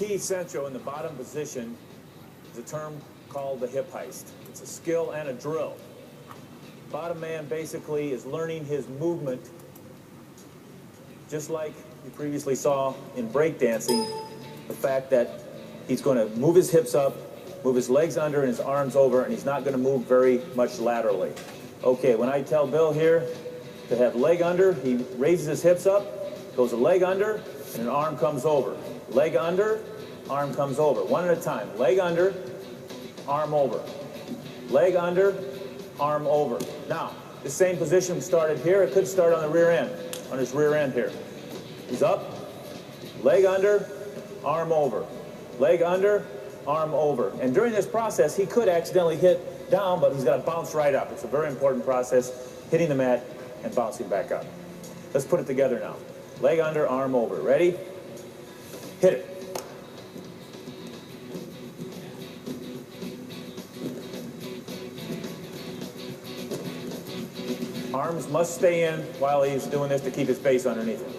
key essential in the bottom position is a term called the hip heist. It's a skill and a drill. Bottom man basically is learning his movement, just like you previously saw in breakdancing, the fact that he's going to move his hips up, move his legs under and his arms over, and he's not going to move very much laterally. Okay, when I tell Bill here to have leg under, he raises his hips up, goes a leg under, and an arm comes over. Leg under, arm comes over. One at a time. Leg under, arm over. Leg under, arm over. Now, the same position started here. It could start on the rear end, on his rear end here. He's up, leg under, arm over. Leg under, arm over. And during this process, he could accidentally hit down, but he's got to bounce right up. It's a very important process, hitting the mat and bouncing back up. Let's put it together now. Leg under, arm over. Ready? Hit it. Arms must stay in while he's doing this to keep his base underneath him.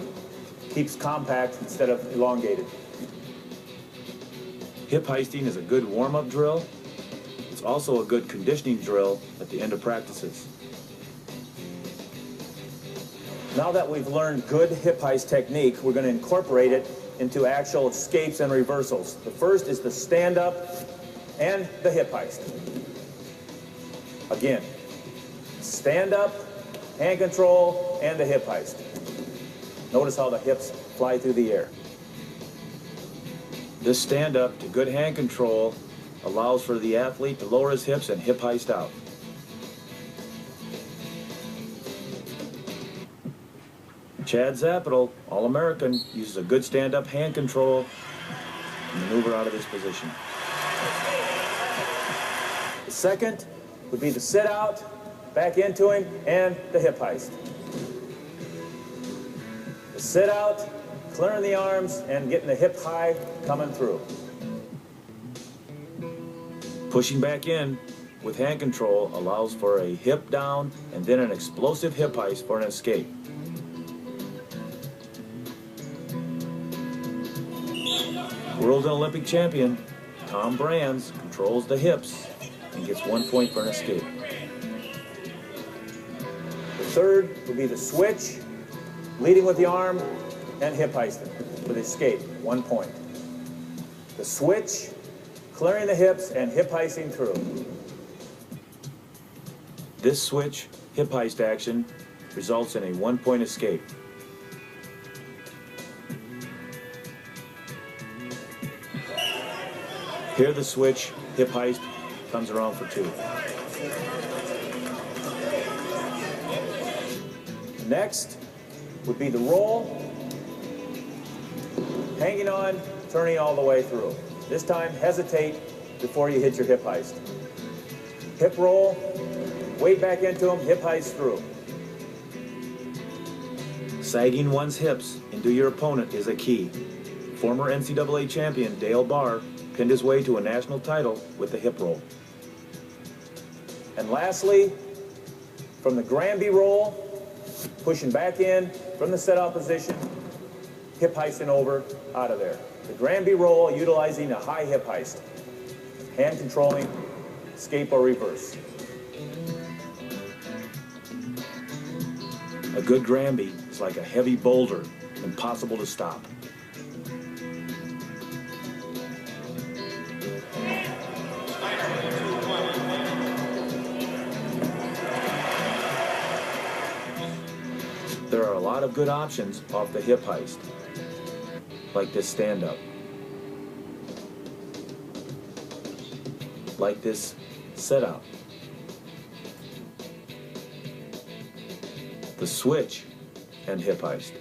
Keeps compact instead of elongated. Hip heisting is a good warm-up drill. It's also a good conditioning drill at the end of practices. Now that we've learned good hip heist technique, we're going to incorporate it into actual escapes and reversals. The first is the stand-up and the hip heist. Again, stand-up, hand control, and the hip heist. Notice how the hips fly through the air. This stand-up to good hand control allows for the athlete to lower his hips and hip heist out. Chad Zapital, All-American, uses a good stand-up hand control to maneuver out of this position. The second would be the sit-out, back into him, and the hip heist. The sit-out, clearing the arms, and getting the hip high, coming through. Pushing back in with hand control allows for a hip down and then an explosive hip heist for an escape. World and Olympic champion Tom Brands controls the hips and gets 1 point for an escape. The third would be the switch, leading with the arm and hip heisting for the escape, 1 point. The switch, clearing the hips and hip heisting through. This switch hip heist action results in a 1 point escape. Here the switch hip heist comes around for 2. Next would be the roll, hanging on, turning all the way through. This time, hesitate before you hit your hip heist. Hip roll, weight back into him, hip heist through. Sagging one's hips into your opponent is a key. Former NCAA champion Dale Barr pinned his way to a national title with the hip roll. And lastly, from the Granby roll, pushing back in from the set-out position, hip heisting over, out of there. The Granby roll utilizing a high hip heist. Hand controlling, escape or reverse. A good Granby is like a heavy boulder, impossible to stop. There are a lot of good options off the hip heist, like this stand-up, like this set-out, the switch and hip heist,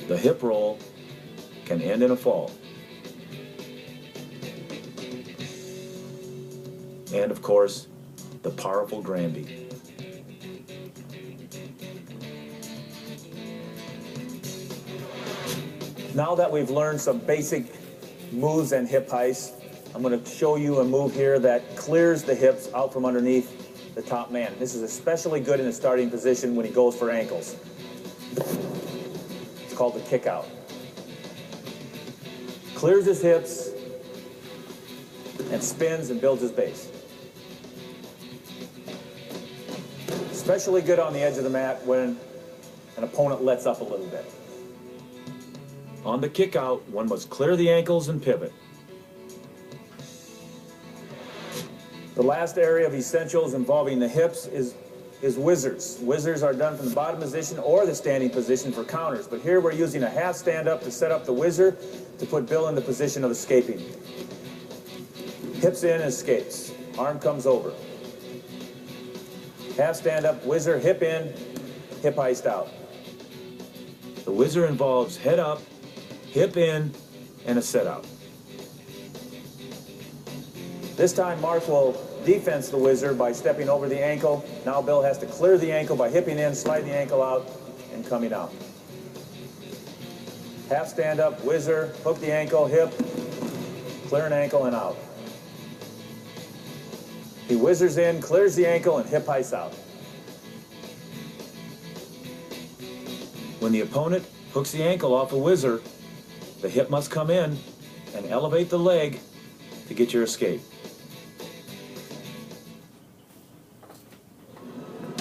the hip roll can end in a fall, and of course, the powerful Granby. Now that we've learned some basic moves and hip heists, I'm going to show you a move here that clears the hips out from underneath the top man. This is especially good in the starting position when he goes for ankles. It's called the kick out. Clears his hips and spins and builds his base. Especially good on the edge of the mat when an opponent lets up a little bit. On the kick out, one must clear the ankles and pivot. The last area of essentials involving the hips is whizzers. Whizzers are done from the bottom position or the standing position for counters, but here we're using a half stand up to set up the whizzer to put Bill in the position of escaping. Hips in, escapes. Arm comes over. Half stand up, whizzer, hip in, hip heist out. The whizzer involves head up, hip in, and a set out. This time Mark will defense the whizzer by stepping over the ankle. Now Bill has to clear the ankle by hipping in, slide the ankle out, and coming out. Half stand up, whizzer, hook the ankle, hip, clear an ankle, and out. He whizzers in, clears the ankle, and hip heists out. When the opponent hooks the ankle off a whizzer, the hip must come in and elevate the leg to get your escape.